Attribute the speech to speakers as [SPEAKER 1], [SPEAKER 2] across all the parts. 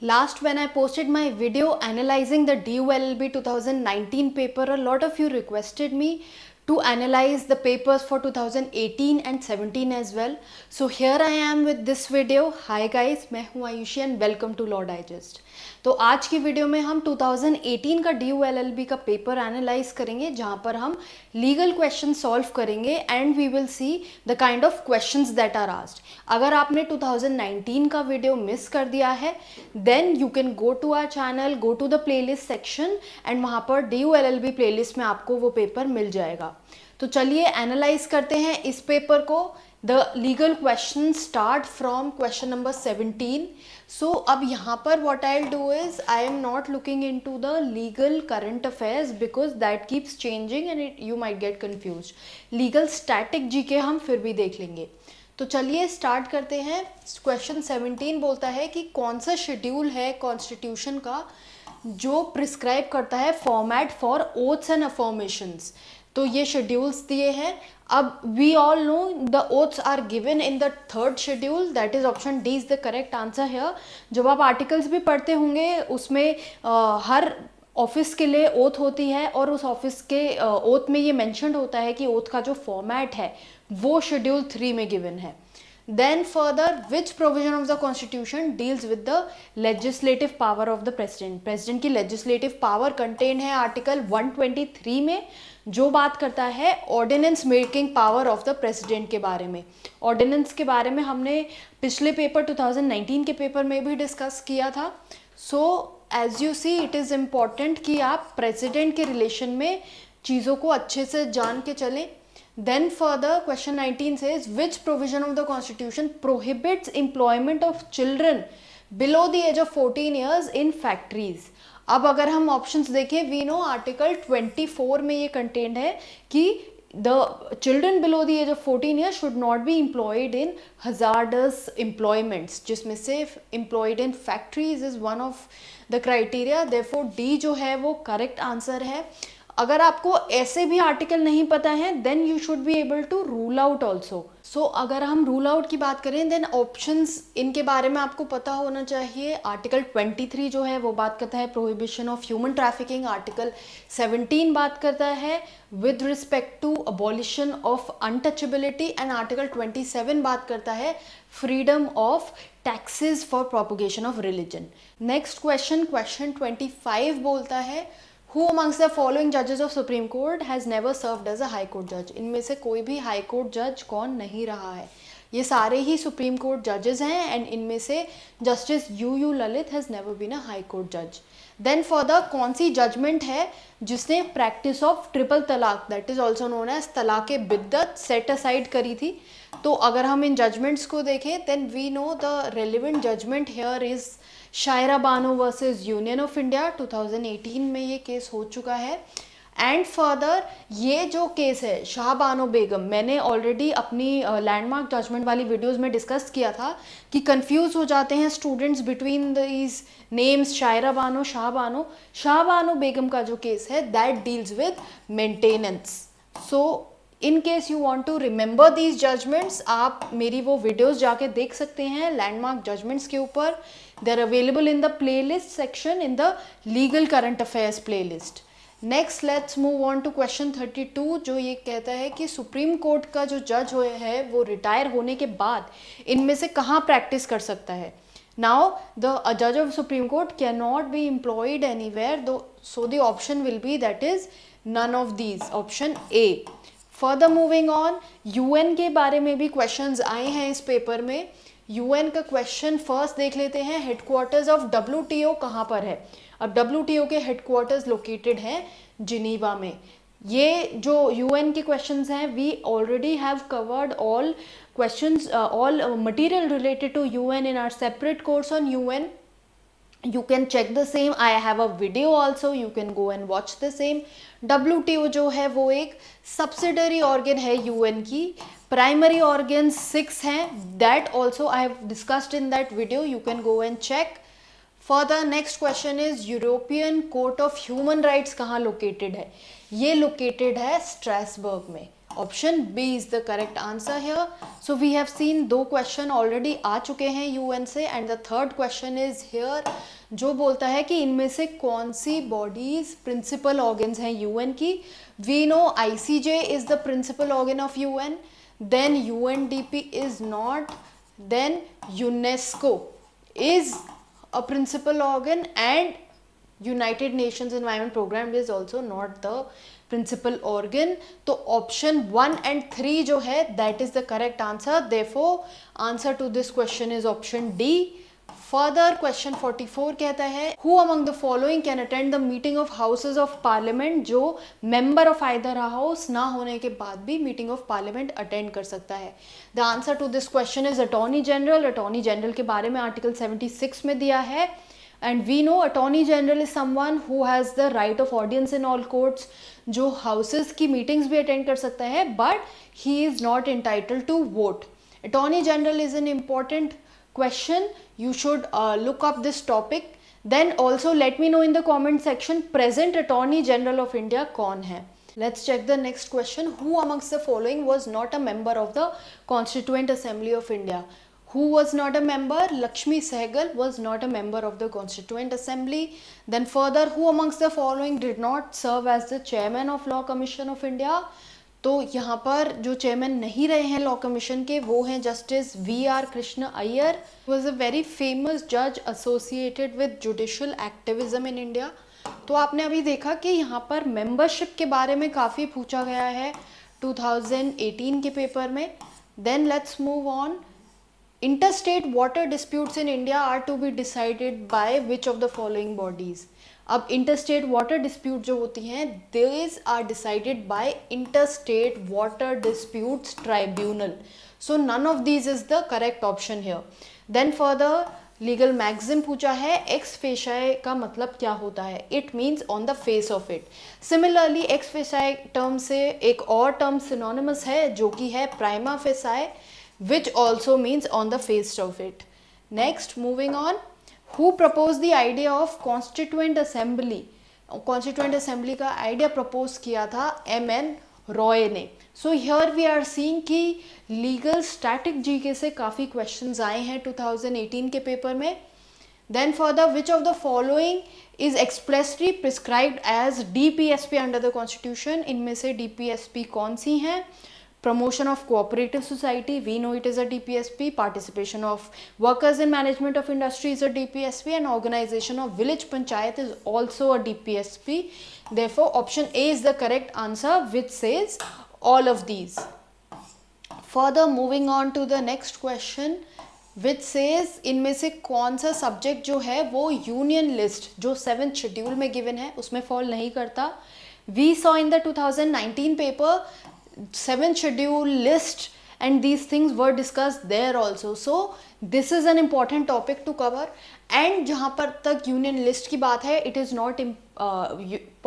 [SPEAKER 1] Last, when I posted my video analyzing the DULLB 2019 paper, a lot of you requested me to analyze the papers for 2018 and 17 as well. So here I am with this video. Hi guys, मैं हूँ Ayushi and welcome to Law Digest. तो आज की video में हम 2018 का DULLB का paper analyse करेंगे, जहाँ पर हम लीगल क्वेश्चन सॉल्व करेंगे and we will see the kind of questions that are asked. अगर आपने 2019 का वीडियो मिस कर दिया है then you can go to our channel, go to the playlist section and वहाँ पर DULLB प्लेलिस्ट में आपको वो पेपर मिल जाएगा. तो चलिए एनालाइज करते हैं इस पेपर को. The legal questions start from question number 17. So अब यहाँ पर what I'll do is I am not looking into the legal current affairs because that keeps changing and you might get confused. Legal static GK हम फिर भी देख लेंगे. तो चलिए स्टार्ट करते हैं. क्वेश्चन 17 बोलता है कि कौन सा शेड्यूल है कॉन्स्टिट्यूशन का जो प्रिस्क्राइब करता है format for oaths and affirmations. तो ये शेड्यूल्स दिए हैं. अब we all know the oaths are given in the third schedule, that is option D is the correct answer here. जब आप आर्टिकल्स भी पढ़ते होंगे उसमें हर ऑफिस के लिए ओथ होती है और उस ऑफिस के ओथ में ये मेंशन्ड होता है कि ओथ का जो फॉर्मेट है वो शेड्यूल 3 में गिवन है. Then further, which provision of the constitution deals with the legislative power of the president? President की legislative power contained है आर्टिकल 123 में, जो बात करता है ordinance making power of the president के बारे में. ऑर्डिनेंस के बारे में हमने पिछले पेपर 2019 के पेपर में भी डिस्कस किया था. So as you see it is important कि आप प्रेसिडेंट के रिलेशन में चीज़ों को अच्छे से जान के चलें. Then further, question 19 says which provision of the constitution prohibits employment of children below the age of 14 years in factories. अब अगर हम ऑप्शंस देखें, वी नो आर्टिकल 24 में ये कंटेंट है कि the children below the age of 14 years should not be employed in hazardous employments, जिसमें से employed in factories is one of the criteria. Therefore D जो है वो करेक्ट आंसर है. अगर आपको ऐसे भी आर्टिकल नहीं पता है then you should be able to rule out also. So अगर हम रूल आउट की बात करें देन ऑप्शंस इनके बारे में आपको पता होना चाहिए. आर्टिकल 23 जो है वो बात करता है prohibition of human trafficking. Article 17 बात करता है with respect to abolition of untouchability and article 27 बात करता है freedom of taxes for propagation of religion. Next question 25 बोलता है Who amongst the following judges of Supreme Court has never served as a High Court judge? इनमें से कोई भी high court जज कौन नहीं रहा है. ये सारे ही सुप्रीम कोर्ट जजेस हैं एंड इनमें से justice U Lalit has never been a high court जज. देन फर्दर कौन सी जजमेंट है जिसने practice of triple talaq that is also known as talaq biddat set aside करी थी. तो अगर हम इन जजमेंट्स को देखें then we know the relevant judgement here is Shayara Bano versus Union of India. 2018 में ये केस हो चुका है. एंड फर्दर ये जो केस है शाह बानो बेगम, मैंने ऑलरेडी अपनी लैंडमार्क जजमेंट वाली वीडियोस में डिस्कस किया था कि कंफ्यूज हो जाते हैं students between these names Shayara Bano Shah Bano. Shah Bano Begum का जो केस है that deals with maintenance. So in case you want to remember these judgements आप मेरी वो वीडियोज़ जाके देख सकते हैं लैंडमार्क जजमेंट्स के ऊपर. They are available in the playlist section in the legal current affairs playlist. Next let's move on to question 32 जो ये कहता है कि सुप्रीम कोर्ट का जो जज है वो रिटायर होने के बाद इनमें से कहाँ प्रैक्टिस कर सकता है. नाउ द जज of supreme court can not be employed anywhere though, so the option will be that is none of these, option A. Further moving on, UN के बारे में भी क्वेश्चंस आए हैं इस पेपर में. यूएन का क्वेश्चन फर्स्ट देख लेते हैं. हेडक्वार्टर्स ऑफ डब्ल्यूटीओ कहाँ पर है. अब डब्ल्यूटीओ के हेडक्वार्टर्स लोकेटेड हैं जिनीवा में. ये जो यूएन के क्वेश्चंस हैं we already have covered all questions all material related to UN in our separate course on UN. You can check the same. I have a video also. You can go and watch the same. WTO जो है वो एक subsidiary organ है UN की. Primary organ 6 हैं. That also I have discussed in that video. You can go and check. Further next question is European court of human rights कहाँ located है. ये लोकेटेड है स्ट्रासबर्ग में. Option B is the correct answer here. So we have seen 2 question already आ चुके हैं UN से, and the third question is here जो बोलता है कि इनमें से कौन सी बॉडीज प्रिंसिपल ऑर्गन्स हैं यूएन की. We know ICJ is the principal organ of UN, then UNDP is not, then UNESCO is a principal organ, and United Nations Environment Program is also not the principal organ. तो option 1 and 3 जो है that is the correct answer. Therefore answer to this question is option D. Further question 44 कहता है who among the following can attend the meeting of houses of parliament, जो member of either a house ना होने के बाद भी meeting of parliament attend कर सकता है. The answer to this question is attorney general. attorney general के बारे में article 76 में दिया है, and we know attorney general is someone who has the right of audience in all courts, जो houses की meetings भी attend कर सकता है, but he is not entitled to vote. attorney general is an important question. You should look up this topic. Then also let me know in the comment section present attorney general of India कौन है. Let's check the next question. Who amongst the following was not a member of the Constituent Assembly of India? Who was not a member? Lakshmi Sehgal was not a member of the Constituent Assembly. Then further, who amongst the following did not serve as the chairman of Law Commission of India? तो यहाँ पर जो chairman नहीं रहे हैं law commission के वो हैं justice VR Krishna Iyer. Was a very famous जज associated with judicial activism in India. तो आपने अभी देखा कि यहाँ पर मेंबरशिप के बारे में काफ़ी पूछा गया है 2018 के पेपर में. Then let's move on. Interstate water disputes in India are to be decided by which of the following bodies. अब इंटरस्टेट वाटर डिस्प्यूट जो होती हैं these are decided by interstate water disputes tribunal. So none of these is the correct option here. Then further legal maxim पूछा है ex facie का मतलब क्या होता है. It means on the face of it. Similarly ex फेशाई term से एक और टर्म सिनोनिमस है जो कि है prima facie which also means on the face of it. Next moving on. Who proposed the idea of Constituent Assembly? Constituent Assembly का idea propose किया था MN रॉय ने. So here we are seeing कि legal static GK से काफ़ी questions आए हैं 2018 के पेपर में. Then further which of the following is expressly prescribed as DPSP under the constitution. इनमें से DPSP कौन सी हैं. Promotion of cooperative society, we know it is a DPSP. Participation of workers in management of industry is a DPSP, and organization of village panchayat is also a DPSP. Therefore option A is the correct answer, which says all of these. Further moving on to the next question, which says इनमें से कौन सा subject जो है वो union list जो 7th schedule में given है उसमें फॉल नहीं करता. We saw in the 2019 paper 7th schedule list and these things were discussed there also. So this is an important topic to cover. And जहाँ पर तक union list की बात है, it is not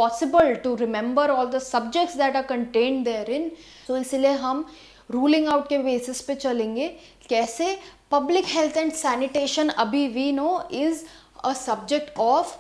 [SPEAKER 1] possible to remember all the subjects that are contained therein. So इसलिए हम ruling out के basis पे चलेंगे. कैसे? Public health and sanitation अभी we know is a subject of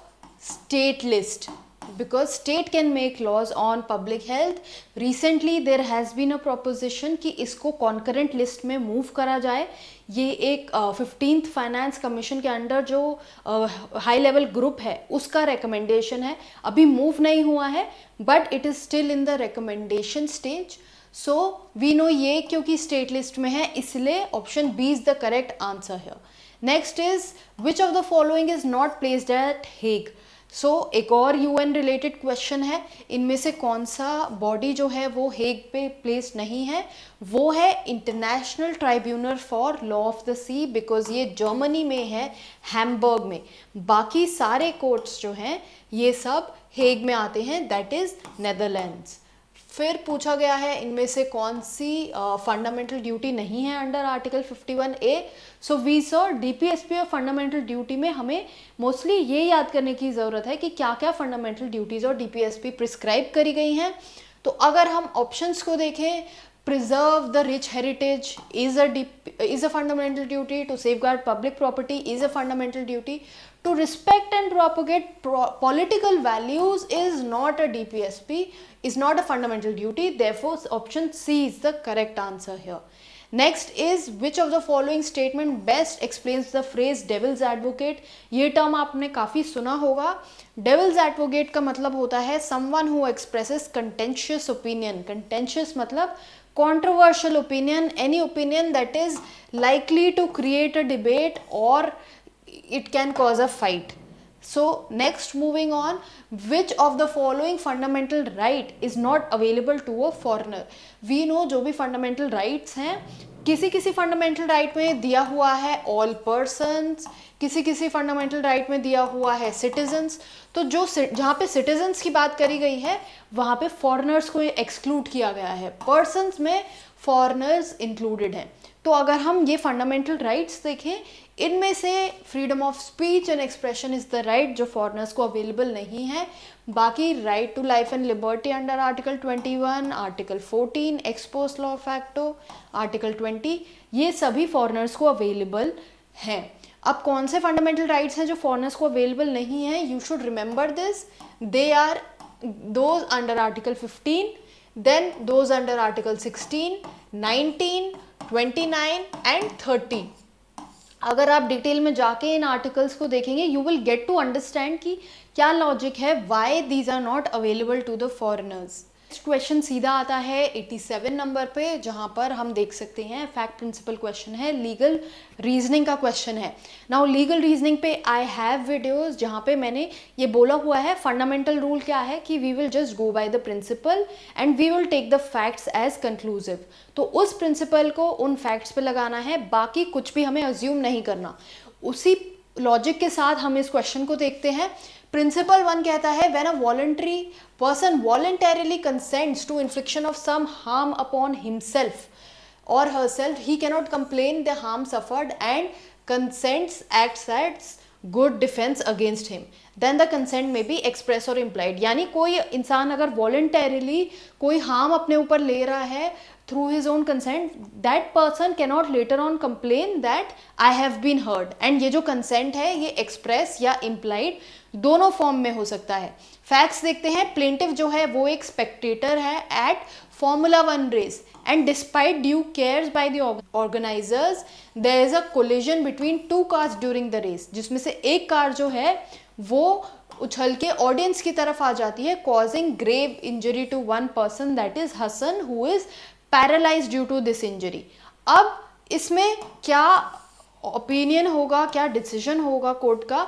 [SPEAKER 1] state list. Because state can make laws on public health. Recently there has been a proposition कि इसको concurrent list में move करा जाए. ये एक 15th फाइनेंस कमीशन के under जो हाई लेवल ग्रुप है उसका recommendation है. अभी move नहीं हुआ है but it is still in the recommendation stage. So we know ये क्योंकि state list में है इसलिए option B is the correct answer here. Next is which of the following is not placed at Hague. सो एक और UN related question है. इनमें से कौन सा बॉडी जो है वो हेग पे प्लेस नहीं है. वो है international tribunal for law of the sea, because ये जर्मनी में है हैम्बर्ग में. बाकी सारे कोर्ट्स जो हैं ये सब हेग में आते हैं, दैट इज नेदरलैंड्स. फिर पूछा गया है इनमें से कौन सी फंडामेंटल ड्यूटी नहीं है under article 51A. So we saw DPSP और फंडामेंटल ड्यूटी में हमें मोस्टली ये याद करने की ज़रूरत है कि क्या क्या फंडामेंटल ड्यूटीज़ और DPSP प्रिस्क्राइब करी गई हैं. तो अगर हम ऑप्शंस को देखें, preserve the rich heritage is a fundamental duty. To safeguard public property is a fundamental duty. To respect and propagate political values is not a DPSP, is not a fundamental duty. Therefore, option C is the correct answer here. Next is which of the following statement best explains the phrase devil's advocate. ये term आपने काफ़ी सुना होगा. Devil's advocate का मतलब होता है someone who expresses contentious opinion. Contentious मतलब controversial opinion, any opinion that is likely to create a debate or it can cause a fight. So next, moving on, which of the following fundamental right is not available to a foreigner? We know जो भी fundamental rights हैं, किसी किसी fundamental right में दिया हुआ है all persons, किसी किसी fundamental right में दिया हुआ है citizens. तो जो जहाँ पे citizens की बात करी गई है वहाँ पे foreigners को exclude किया गया है, persons में foreigners included हैं. तो अगर हम ये फंडामेंटल राइट्स देखें, इनमें से freedom of speech and expression is the right जो फॉरेनर्स को अवेलेबल नहीं है. बाकी right to life and liberty under article 21, article 14, ex post law facto, article 20, ये सभी फॉरेनर्स को अवेलेबल हैं. अब कौन से फंडामेंटल राइट्स हैं जो फॉरेनर्स को अवेलेबल नहीं हैं? You should remember this. They are those under article 15, then those under article 16, 19, 29 and 30. अगर आप डिटेल में जाके इन आर्टिकल्स को देखेंगे you will get to understand कि क्या लॉजिक है, why these are not available to the foreigners. Next question सीधा आता है 87 नंबर पे, जहाँ पर हम देख सकते हैं फैक्ट प्रिंसिपल क्वेश्चन है, लीगल रीजनिंग का क्वेश्चन है. नाउ लीगल रीजनिंग पे आई हैव वीडियोस जहाँ पे मैंने ये बोला हुआ है फंडामेंटल रूल क्या है कि we will just go by the principle and we will take the facts as conclusive. तो उस प्रिंसिपल को उन फैक्ट्स पे लगाना है, बाकी कुछ भी हमें अज्यूम नहीं करना. उसी लॉजिक के साथ हम इस क्वेश्चन को देखते हैं. प्रिंसिपल 1 कहता है when a voluntary person voluntarily consents to infliction of some harm upon himself or herself he cannot complain the harm suffered and consents acts as good defence against him, then the consent may be express or implied. यानी कोई इंसान अगर voluntarily कोई harm अपने ऊपर ले रहा है through his own consent, that person cannot later on complain that I have been heard. and ये जो consent है ये express या implied दोनों फॉर्म में हो सकता है. फैक्ट्स देखते हैं. प्लेंटिव जो है वो एक स्पेक्टेटर है at Formula 1 race and despite due cares by the organizers there is a collision between two cars during the race, जिसमें से एक कार जो है वो उछल के ऑडियंस की तरफ आ जाती है, causing grave injury to one person, that is Hasan, who is paralyzed due to this injury. अब इसमें क्या ओपिनियन होगा, क्या डिसीजन होगा कोर्ट का?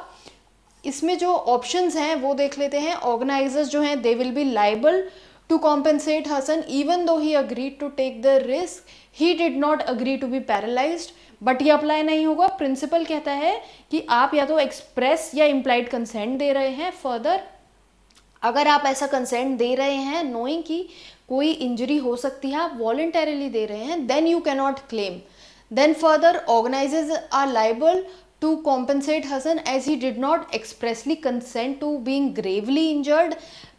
[SPEAKER 1] इसमें जो ऑप्शंस हैं वो देख लेते हैं. ऑर्गेनाइजर्स जो हैं they will be liable to compensate Hasan even though he agreed to take the risk, he did not agree to be paralysed. But ये अप्लाई नहीं होगा. प्रिंसिपल कहता है कि आप या तो एक्सप्रेस या इम्प्लाइड कंसेंट दे रहे हैं. फर्दर अगर आप ऐसा कंसेंट दे रहे हैं नोइंग कि कोई इंजरी हो सकती है, आप वॉलंटरीली दे रहे हैं, then you can not claim. Then further organisers are liable to compensate Hasan as he did not expressly consent to being gravely injured.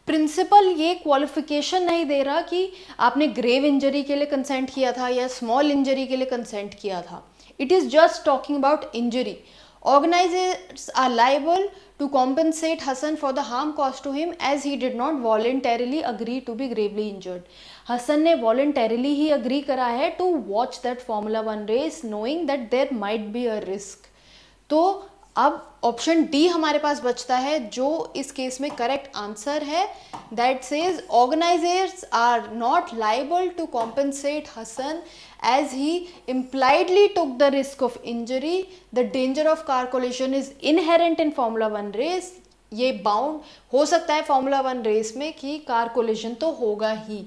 [SPEAKER 1] Principle ये क्वालिफिकेशन नहीं दे रहा कि आपने ग्रेव इंजरी के लिए कंसेंट किया था या स्मॉल इंजरी के लिए कंसेंट किया था. It is just talking about injury. Organizers are liable to compensate Hasan for the harm caused to him as he did not voluntarily agree to be gravely injured. Hasan ने voluntarily ही agree करा है to watch that Formula 1 race knowing that there might be a risk. तो अब option D हमारे पास बचता है जो इस केस में करेक्ट आंसर है. That says organisers are not liable to compensate Hasan as he impliedly took the risk of injury. The danger of car collision is inherent in Formula 1 race. ये bound हो सकता है Formula 1 रेस में कि car collision तो होगा ही.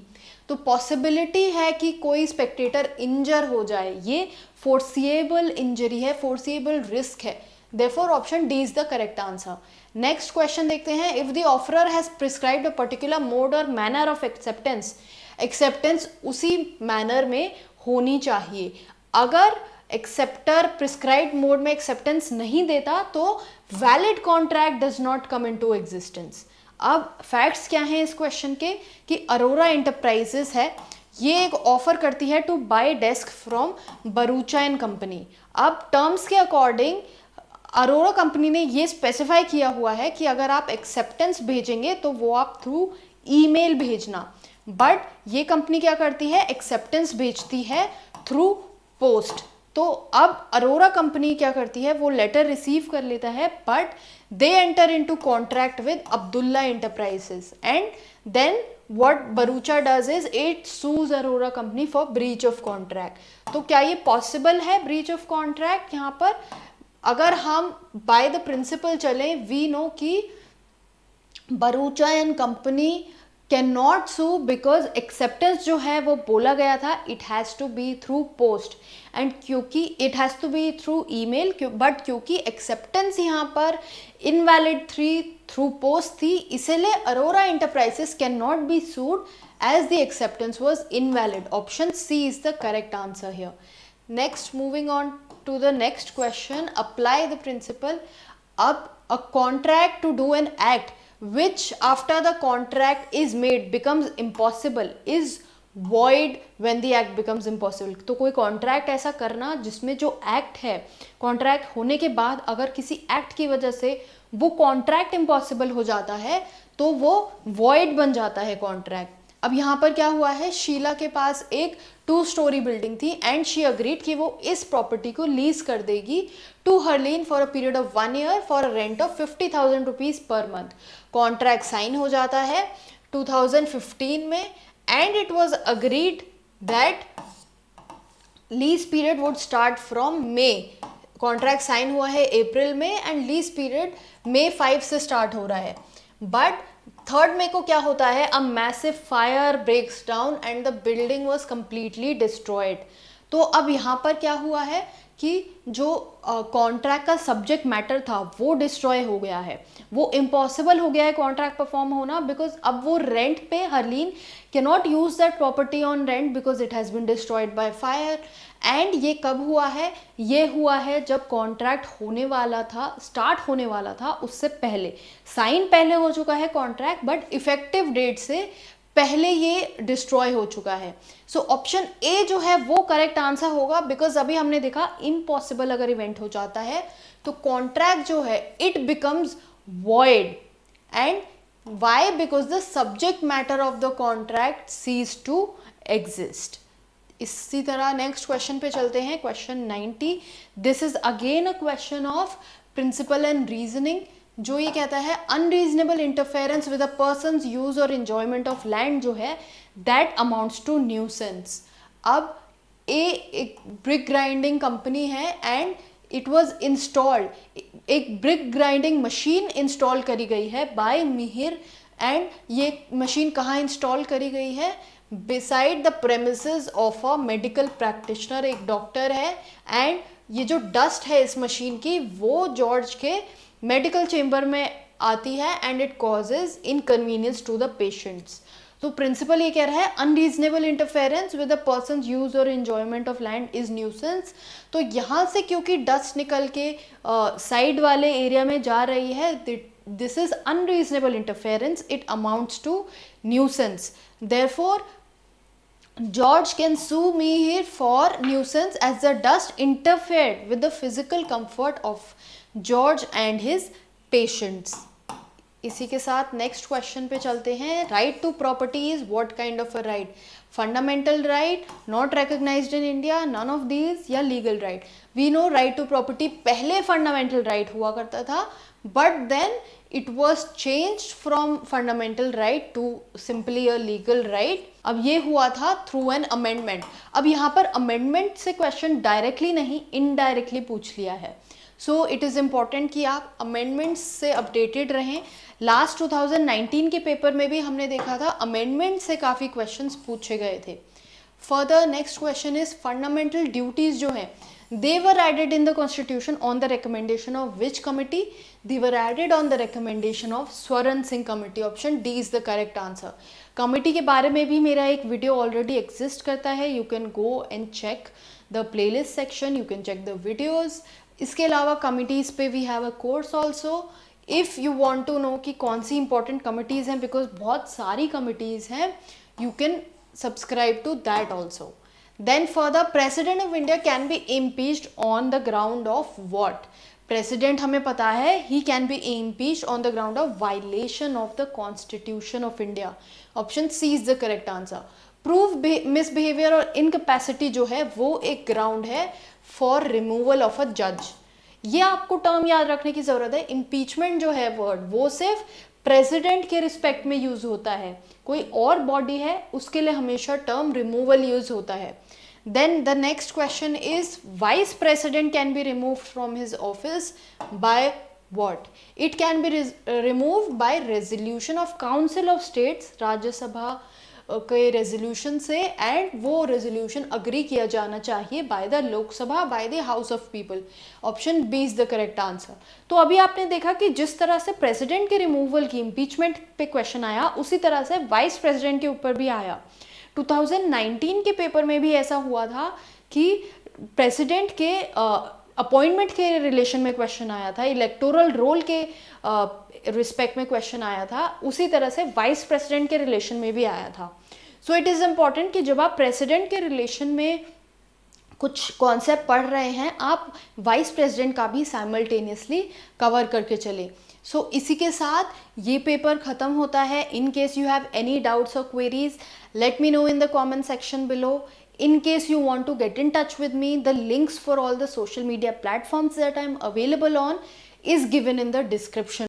[SPEAKER 1] तो possibility है कि कोई स्पेक्टेटर इंजर हो जाए, ये फोर्सिएबल इंजरी है, फोर्सिएबल रिस्क है. Therefore option D is the correct answer. Next question देखते हैं. If the offerer has prescribed a particular mode or manner of acceptance, acceptance उसी manner में होनी चाहिए. अगर एक्सेप्टर प्रिस्क्राइब्ड मोड में एक्सेप्टेंस नहीं देता तो valid contract does not come into existence. अब फैक्ट्स क्या हैं इस क्वेश्चन के कि अरोरा एंटरप्राइजेस है, ये एक ऑफर करती है to buy desk from Bharucha and company. अब टर्म्स के अकॉर्डिंग अरोरा कंपनी ने ये स्पेसिफाई किया हुआ है कि अगर आप एक्सेप्टेंस भेजेंगे तो वो आप थ्रू ईमेल भेजना, बट ये कंपनी क्या करती है, एक्सेप्टेंस भेजती है थ्रू पोस्ट। तो अब अरोरा कंपनी क्या करती है, वो लेटर रिसीव कर लेता है, but they enter into contract with Abdullah Enterprises and then what Barucha does is it sues Aurora company for breach of contract। तो क्या ये पॉसिबल है breach of contract? यहाँ पर अगर हम by the principle चलें, we know कि Barucha and company can not sue because acceptance जो है वो बोला गया था it has to be through post and क्योंकि it has to be through email, but क्योंकि एक्सेप्टेंस यहाँ पर इनवैलिड थ्रू पोस्ट थी, इसीलिए Arora enterprises can not be sued as the acceptance was invalid. Option C is the correct answer here. Next, moving on to the next question, apply the principle. अब a contract to do an act which after the contract is made becomes impossible is void when the act becomes impossible। तो कोई contract ऐसा करना जिसमें जो act है, contract होने के बाद अगर किसी एक्ट की वजह से वो कॉन्ट्रैक्ट इम्पॉसिबल हो जाता है तो वो void बन जाता है कॉन्ट्रैक्ट। अब यहाँ पर क्या हुआ है, शीला के पास एक 2 स्टोरी बिल्डिंग थी एंड शी अग्रीड कि वो इस प्रॉपर्टी को लीज कर देगी to Harleen for a period of 1 year for a rent of 50,000 rupees पर मंथ। कॉन्ट्रैक्ट साइन हो जाता है 2015 में and it was agreed that lease period would start from May. Contract sign हुआ है अप्रैल में एंड लीज पीरियड May 5 से start हो रहा है, बट 3rd May को क्या होता है, a massive fire breaks down and the building was completely destroyed. तो अब यहाँ पर क्या हुआ है कि जो कॉन्ट्रैक्ट का सब्जेक्ट मैटर था वो डिस्ट्रॉय हो गया है, वो इम्पॉसिबल हो गया है कॉन्ट्रैक्ट परफॉर्म होना, बिकॉज अब वो रेंट पे Harleen can not use that property on rent because it has been destroyed by fire. And ये कब हुआ है, ये हुआ है जब कॉन्ट्रैक्ट होने वाला था, स्टार्ट होने वाला था उससे पहले। साइन पहले हो चुका है कॉन्ट्रैक्ट, बट इफेक्टिव डेट से पहले ये डिस्ट्रॉय हो चुका है। सो ऑप्शन ए जो है वो करेक्ट आंसर होगा, बिकॉज अभी हमने देखा इम्पॉसिबल अगर इवेंट हो जाता है तो कॉन्ट्रैक्ट जो है it becomes void and why, because the subject matter of the contract cease to exist। इसी तरह नेक्स्ट क्वेश्चन पे चलते हैं, question 90। This is again a question of principle and reasoning, जो ये कहता है unreasonable interference with a person's use और एंजॉयमेंट ऑफ लैंड जो है दैट अमाउंट्स टू न्यूसेंस। अब एक ब्रिक ग्राइंडिंग कंपनी है एंड इट वॉज इंस्टॉल्ड, एक ब्रिक ग्राइंडिंग मशीन इंस्टॉल करी गई है बाय मिहिर एंड ये मशीन कहाँ इंस्टॉल करी गई है, beside the premises of a medical practitioner. एक डॉक्टर है एंड ये जो डस्ट है इस मशीन की वो जॉर्ज के मेडिकल चेम्बर में आती है and it causes inconvenience to the patients. तो प्रिंसिपल ये कह रहा है unreasonable interference with a person use और enjoyment of land is nuisance. तो यहाँ से क्योंकि डस्ट निकल के साइड वाले एरिया में जा रही है, this is unreasonable interference, it amounts to nuisance. Therefore George can sue me here for nuisance as the dust interfered with the physical comfort of George and his patients। इसी के साथ next question पे चलते हैं। Right to property is what kind of a right, fundamental right, not recognized in India, none of these, या legal right. We know right to property पहले fundamental right हुआ करता था, but then it was change from fundamental right to simply a legal right. अब ये हुआ था through an amendment. अब यहाँ पर अमेंडमेंट से क्वेश्चन डायरेक्टली नहीं इनडायरेक्टली पूछ लिया है, सो इट इज़ इम्पॉर्टेंट कि आप अमेंडमेंट्स से अपडेटेड रहें। लास्ट 2019 के पेपर में भी हमने देखा था अमेंडमेंट से काफ़ी क्वेश्चंस पूछे गए थे। Further next question is fundamental duties जो हैं they were added in the constitution on the recommendation of which committee? They were added on the recommendation of Swaran Singh committee। option D is the correct answer। Committee के बारे में भी मेरा एक video already exist करता है, you can go and check the playlist section, you can check the videos. इसके अलावा कमिटीज़ पे we have a course also if you want to know कि कौन सी इंपॉर्टेंट कमिटीज़ हैं, बिकॉज बहुत सारी कमिटीज़ हैं, you can subscribe to that also. Then further, President of India can be impeached on the ground of what? President हमें पता है he can be impeached on the ground of violation of the constitution of India. Option C is the correct answer. Prove misbehaviour और incapacity जो है वो एक ground है for removal of a जज. ये आपको टर्म याद रखने की जरूरत है. इम्पीचमेंट जो है वर्ड वो सिर्फ प्रेसिडेंट के रिस्पेक्ट में यूज होता है. कोई और बॉडी है उसके लिए हमेशा टर्म रिमूवल यूज होता है. Then the next question is vice president can be removed from his office by what? It can be removed by resolution of council of states, राज्य सभा के रेजोल्यूशन से, एंड वो रेजोल्यूशन अग्री किया जाना चाहिए by the Lok Sabha, by the house of people. Option B is the correct answer. तो अभी आपने देखा कि जिस तरह से प्रेसिडेंट के रिमूवल की इम्पीचमेंट पे क्वेश्चन आया उसी तरह से वाइस प्रेसिडेंट के ऊपर भी आया. 2019 के पेपर में भी ऐसा हुआ था कि प्रेसिडेंट के अपॉइंटमेंट के रिलेशन में क्वेश्चन आया था, इलेक्टोरल रोल के रिस्पेक्ट में क्वेश्चन आया था, उसी तरह से वाइस प्रेसिडेंट के रिलेशन में भी आया था. सो इट इज़ इम्पॉर्टेंट कि जब आप प्रेसिडेंट के रिलेशन में कुछ कॉन्सेप्ट पढ़ रहे हैं आप वाइस प्रेसिडेंट का भी साइमल्टेनियसली कवर करके चले. सो इसी के साथ ये पेपर ख़त्म होता है. इन case you have any doubts और queries, let me know in the comment section below. In case you want to get in touch with me, the links for all the social media platforms that I'm available on is given in the description.